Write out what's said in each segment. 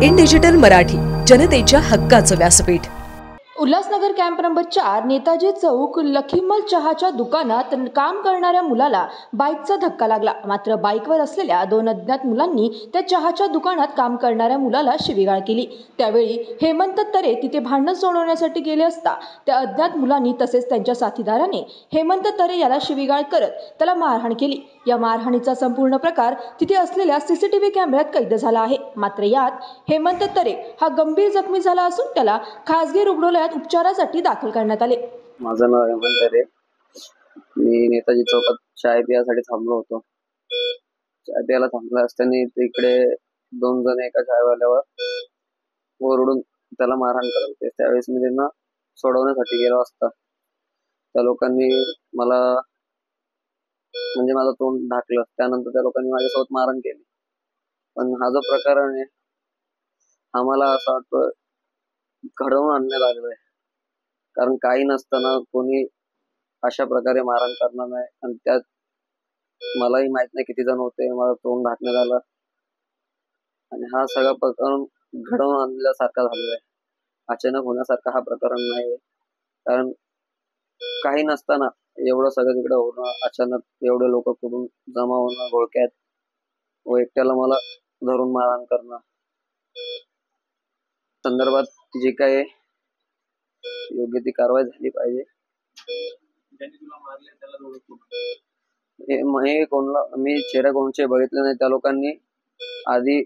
In digital Marathi, जनतेच्या हक्काचं व्यासपीठ। उल्हासनगर कॅम्प नंबर 4 नेताजी चौक लखीमल चहाच्या दुकानात काम करणाऱ्या मुलाला बाईकचा धक्का लागला। मात्र बाईकवर असलेल्या 2 अज्ञात मुलांनी त्या चहाच्या दुकानात काम करणाऱ्या मुलाला शिवीगाळ केली। त्यावेळी हेमंत तरे तिथे भांडण सोडवण्यासाठी गेले असता त्या अज्ञात मुलांनी तसेच त्यांच्या साथीदाराने हेमंत तरे याला शिवीगाळ करत त्याला मारहाण केली। या मारहाणीचा संपूर्ण प्रकार तिथे असलेल्या सीसीटीव्ही कॅमेऱ्यात कैद झाला आहे। मात्र यात हेमंत तरे हा गंभीर जखमी झाला असून त्याला खासगी रुग्णालयात उपचारासाठी दाखल करण्यात आले। माझं नाव हेमंत तरे। मी नेताजी चौकात चाय पियासाठी थांबलो होतो। चाय प्यायला थांबला असताना तिकडे 2 जण एका चायवाल्यावर ओरडून त्याला मारहाण करत होते। त्यावेळेस मी त्यांना सोडवण्यासाठी गेलो असता त्या लोकांनी मला म्हणजे माझं तोंड ढाकलं। त्यानंतर त्या लोकांनी माझ्यासोबत मारहाण केली। पण हा जो प्रकार आहे आम्हाला असं वाटतं घडवून आणण्यात आलेलं आहे, कारण काही नसताना कोणी अशा प्रकारे मारहाण करणार नाही। आणि त्यात मलाही माहित नाही किती जण होते, मला तोंड ढाकण्यात आलं आणि हा सगळा प्रकरण घडवून आणल्यासारखा झालेला आहे। अचानक होण्यासारखा हा प्रकरण नाही, कारण काही नसताना एवढं सगळं तिकडे होणं, अचानक एवढे लोक कुठून जमा होणं घोळक्यात व एकट्याला मला धरून मारहाण करणं संदर्भात जी काही योग्य ती कारवाई झाली पाहिजे। मी चेहरा कोणचे बघितले नाही। त्या लोकांनी आधी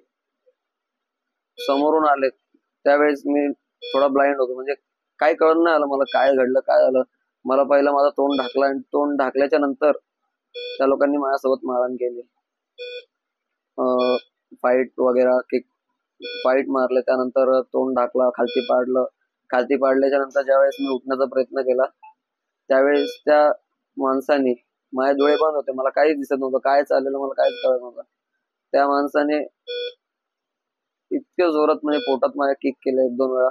समोरून आले त्यावेळेस मी थोडा ब्लाइंड होतो, म्हणजे काय कळलं नाही आलं मला काय घडलं काय झालं। मला पहिला माझा तोंड ढाकला आणि तोंड ढाकल्याच्या नंतर त्या लोकांनी माझ्यासोबत मारहाण केली। फाईट वगैरे फाईट मारले, त्यानंतर तोंड ढाकला, खालती पाडल्याच्या नंतर ज्यावेळेस मी उठण्याचा प्रयत्न केला त्यावेळेस त्या माणसाने, माझे डोळे बंद होते, मला काहीच दिसत नव्हतं, काय चाललेलं मला काहीच कळत नव्हतं। त्या माणसाने इतक्या जोरात म्हणजे पोटात माझ्या किक केलं 1-2 वेळा।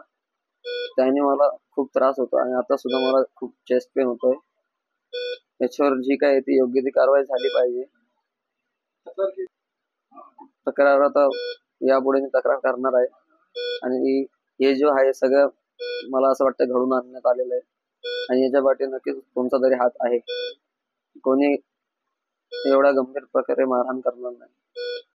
त्याने मला खूप त्रास होतो आणि आता सुद्धा मला खूप चेस्ट पेन होतोय। याच्यावर जी काय ती योग्य ती कारवाई झाली पाहिजे। तक्रार आता यापुढे मी तक्रार करणार आहे आणि हे जो आहे सगळं मला असं वाटतं घडून आणण्यात आलेलं आहे आणि याच्या पाठी नक्कीच कोणता तरी हात आहे। कोणी एवढा गंभीर प्रकारे मारहाण करणार नाही।